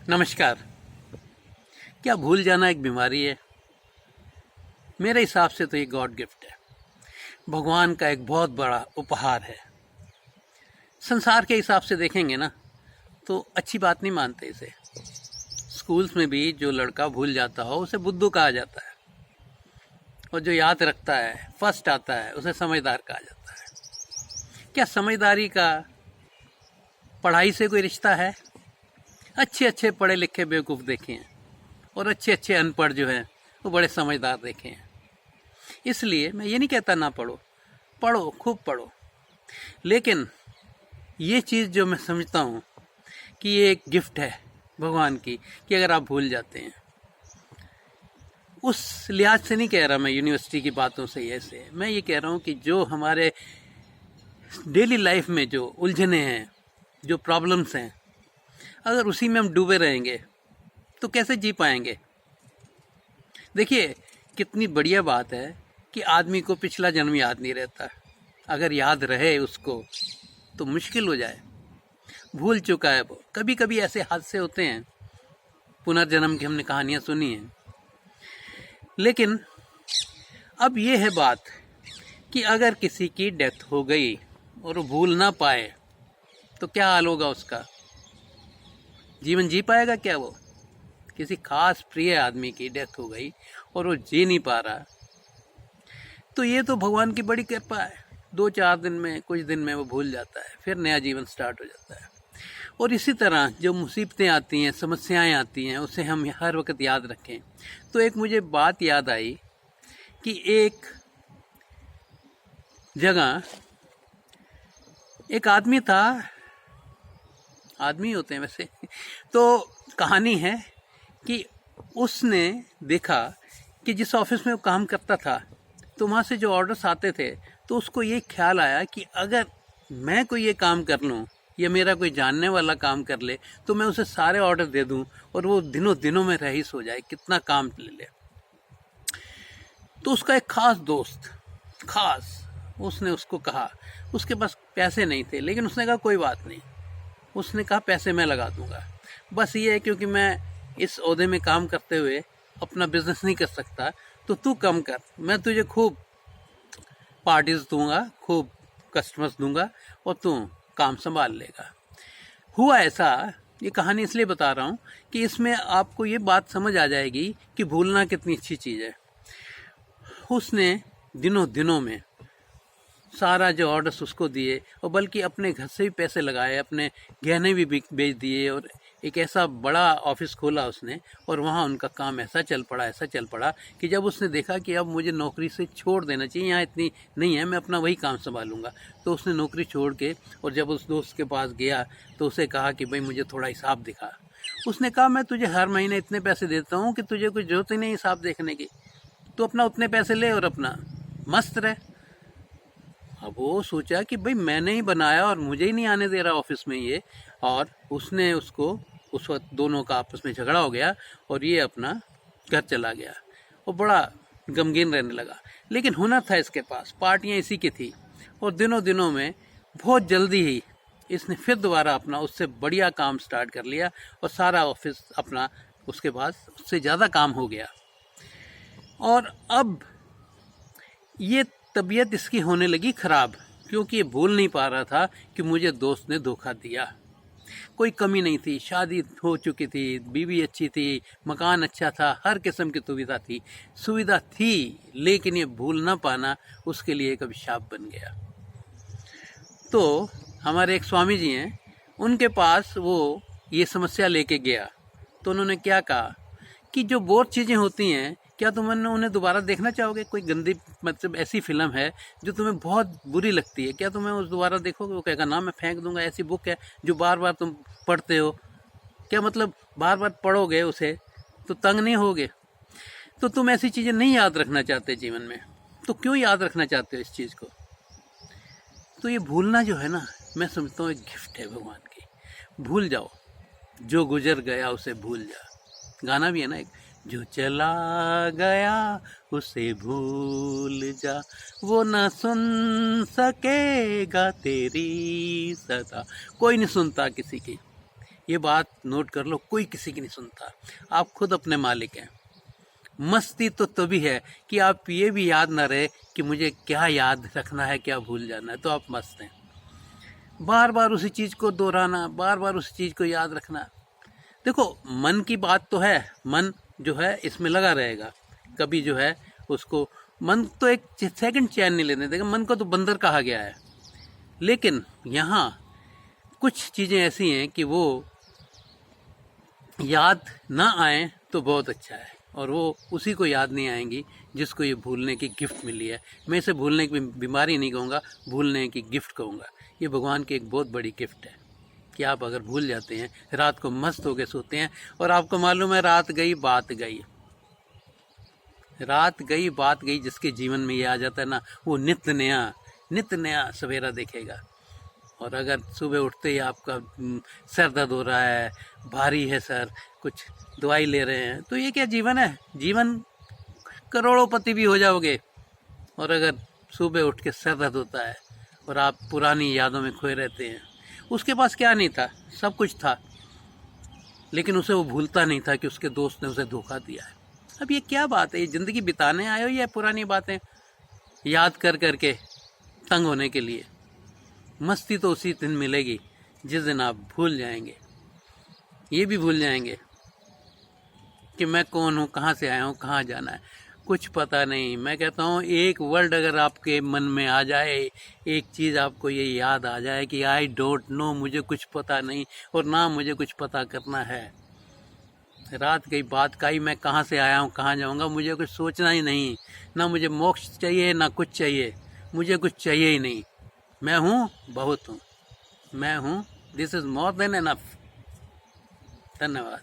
नमस्कार। क्या भूल जाना एक बीमारी है? मेरे हिसाब से तो ये गॉड गिफ्ट है, भगवान का एक बहुत बड़ा उपहार है। संसार के हिसाब से देखेंगे ना तो अच्छी बात नहीं मानते इसे। स्कूल्स में भी जो लड़का भूल जाता हो उसे बुद्धू कहा जाता है, और जो याद रखता है, फर्स्ट आता है, उसे समझदार कहा जाता है। क्या समझदारी का पढ़ाई से कोई रिश्ता है? अच्छे अच्छे पढ़े लिखे बेवकूफ़ देखे हैं, और अच्छे अच्छे अनपढ़ जो हैं वो बड़े समझदार देखे हैं। इसलिए मैं ये नहीं कहता ना पढ़ो, पढ़ो, खूब पढ़ो, लेकिन ये चीज़ जो मैं समझता हूँ कि ये एक गिफ्ट है भगवान की, कि अगर आप भूल जाते हैं, उस लिहाज से नहीं कह रहा मैं यूनिवर्सिटी की बातों से, ऐसे मैं ये कह रहा हूँ कि जो हमारे डेली लाइफ में जो उलझने हैं, जो प्रॉब्लम्स हैं, अगर उसी में हम डूबे रहेंगे तो कैसे जी पाएंगे। देखिए, कितनी बढ़िया बात है कि आदमी को पिछला जन्म याद नहीं रहता। अगर याद रहे उसको तो मुश्किल हो जाए, भूल चुका है वो। कभी कभी ऐसे हादसे होते हैं, पुनर्जन्म की हमने कहानियां सुनी हैं, लेकिन अब ये है बात कि अगर किसी की डेथ हो गई और वो भूल ना पाए तो क्या हाल होगा उसका? जीवन जी पाएगा क्या वो? किसी खास प्रिय आदमी की डेथ हो गई और वो जी नहीं पा रहा, तो ये तो भगवान की बड़ी कृपा है। 2-4 दिन में, कुछ दिन में वो भूल जाता है, फिर नया जीवन स्टार्ट हो जाता है। और इसी तरह जो मुसीबतें आती हैं, समस्याएं आती हैं, उसे हम हर वक्त याद रखें। तो एक मुझे बात याद आई कि एक जगह एक आदमी था, आदमी होते हैं वैसे तो कहानी है कि उसने देखा कि जिस ऑफिस में वो काम करता था, तो वहाँ से जो ऑर्डर्स आते थे, तो उसको ये ख्याल आया कि अगर मैं कोई ये काम कर लूँ या मेरा कोई जानने वाला काम कर ले तो मैं उसे सारे ऑर्डर दे दूँ और वो दिनों दिनों में रईस हो जाए, कितना काम ले ले। तो उसका एक खास दोस्त, उसने उसको कहा, उसके पास पैसे नहीं थे, लेकिन उसने कहा कोई बात नहीं, उसने कहा पैसे मैं लगा दूंगा, बस ये है क्योंकि मैं इस ओहदे में काम करते हुए अपना बिजनेस नहीं कर सकता, तो तू कम कर, मैं तुझे खूब पार्टीज दूंगा, खूब कस्टमर्स दूंगा और तू काम संभाल लेगा। हुआ ऐसा, ये कहानी इसलिए बता रहा हूँ कि इसमें आपको ये बात समझ आ जाएगी कि भूलना कितनी अच्छी चीज़ है। उसने दिनों दिनों में सारा जो ऑर्डर्स उसको दिए, और बल्कि अपने घर से भी पैसे लगाए, अपने गहने भी बेच दिए, और एक ऐसा बड़ा ऑफिस खोला उसने, और वहाँ उनका काम ऐसा चल पड़ा कि जब उसने देखा कि अब मुझे नौकरी से छोड़ देना चाहिए, यहाँ इतनी नहीं है, मैं अपना वही काम संभालूंगा, तो उसने नौकरी छोड़ के, और जब उस दोस्त के पास गया तो उसे कहा कि भाई मुझे थोड़ा हिसाब दिखा। उसने कहा मैं तुझे हर महीने इतने पैसे देता हूँ कि तुझे कुछ जरूरत ही नहीं हिसाब देखने की, तो अपना उतने पैसे ले और अपना मस्त रहे। अब वो सोचा कि भाई मैंने ही बनाया और मुझे ही नहीं आने दे रहा ऑफिस में ये, और उसने उसको, उस वक्त दोनों का आपस में झगड़ा हो गया और ये अपना घर चला गया और बड़ा गमगीन रहने लगा। लेकिन हुनर था इसके पास, पार्टियां इसी की थी, और दिनों दिनों में बहुत जल्दी ही इसने फिर दोबारा अपना उससे बढ़िया काम स्टार्ट कर लिया, और सारा ऑफिस अपना उसके पास उससे ज़्यादा काम हो गया। और अब ये तबीयत इसकी होने लगी खराब, क्योंकि ये भूल नहीं पा रहा था कि मुझे दोस्त ने धोखा दिया। कोई कमी नहीं थी, शादी हो चुकी थी, बीवी अच्छी थी, मकान अच्छा था, हर किस्म की सुविधा थी, लेकिन ये भूल ना पाना उसके लिए एक अभिशाप बन गया। तो हमारे एक स्वामी जी हैं, उनके पास वो ये समस्या लेके गया, तो उन्होंने क्या कहा कि जो बोर चीज़ें होती हैं, क्या तुम उन्हें दोबारा देखना चाहोगे? कोई गंदी, मतलब ऐसी फिल्म है जो तुम्हें बहुत बुरी लगती है, क्या तुम्हें उस दोबारा देखोगे? वो कहेगा ना, मैं फेंक दूंगा। ऐसी बुक है जो बार बार तुम पढ़ते हो, क्या मतलब बार बार पढ़ोगे उसे तो तंग नहीं होगे? तो तुम ऐसी चीज़ें नहीं याद रखना चाहते जीवन में, तो क्यों याद रखना चाहते हो इस चीज़ को? तो ये भूलना जो है ना, मैं समझता हूँ एक गिफ्ट है भगवान की। भूल जाओ, जो गुजर गया उसे भूल जा। गाना भी है ना एक, जो चला गया उसे भूल जा, वो ना सुन सकेगा तेरी सदा। कोई नहीं सुनता किसी की, ये बात नोट कर लो, कोई किसी की नहीं सुनता, आप खुद अपने मालिक हैं। मस्ती तो तभी है कि आप ये भी याद ना रहे कि मुझे क्या याद रखना है, क्या भूल जाना है, तो आप मस्त हैं। बार बार उसी चीज़ को दोहराना, बार बार उसी चीज़ को याद रखना। देखो, मन की बात तो है, मन जो है इसमें लगा रहेगा, कभी जो है उसको, मन तो एक सेकंड चैन नहीं लेने देगा, मन को तो बंदर कहा गया है। लेकिन यहाँ कुछ चीज़ें ऐसी हैं कि वो याद ना आए तो बहुत अच्छा है, और वो उसी को याद नहीं आएंगी जिसको ये भूलने की गिफ्ट मिली है। मैं इसे भूलने की बीमारी नहीं कहूँगा, भूलने की गिफ्ट कहूँगा। ये भगवान की एक बहुत बड़ी गिफ्ट है कि आप अगर भूल जाते हैं, रात को मस्त होकर सोते हैं, और आपको मालूम है रात गई बात गई, रात गई बात गई, जिसके जीवन में ये आ जाता है ना, वो नित्य नया सवेरा देखेगा। और अगर सुबह उठते ही आपका सर दर्द हो रहा है, भारी है सर, कुछ दवाई ले रहे हैं, तो ये क्या जीवन है? जीवन करोड़ोंपति भी हो जाओगे, और अगर सुबह उठ के सर दर्द होता है और आप पुरानी यादों में खोए रहते हैं। उसके पास क्या नहीं था, सब कुछ था, लेकिन उसे वो भूलता नहीं था कि उसके दोस्त ने उसे धोखा दिया है। अब ये क्या बात है? ये ज़िंदगी बिताने आए हो या पुरानी बातें याद कर करके तंग होने के लिए? मस्ती तो उसी दिन मिलेगी जिस दिन आप भूल जाएंगे, ये भी भूल जाएंगे कि मैं कौन हूँ, कहाँ से आया हूँ, कहाँ जाना है, कुछ पता नहीं। मैं कहता हूँ एक वर्ड अगर आपके मन में आ जाए, एक चीज़ आपको ये याद आ जाए कि आई डोंट नो, मुझे कुछ पता नहीं और ना मुझे कुछ पता करना है। रात गई बात गई, मैं कहाँ से आया हूँ, कहाँ जाऊँगा, मुझे कुछ सोचना ही नहीं, ना मुझे मोक्ष चाहिए ना कुछ चाहिए, मुझे कुछ चाहिए ही नहीं। मैं हूँ, बहुत हूँ, मैं हूँ, this is more than enough. धन्यवाद।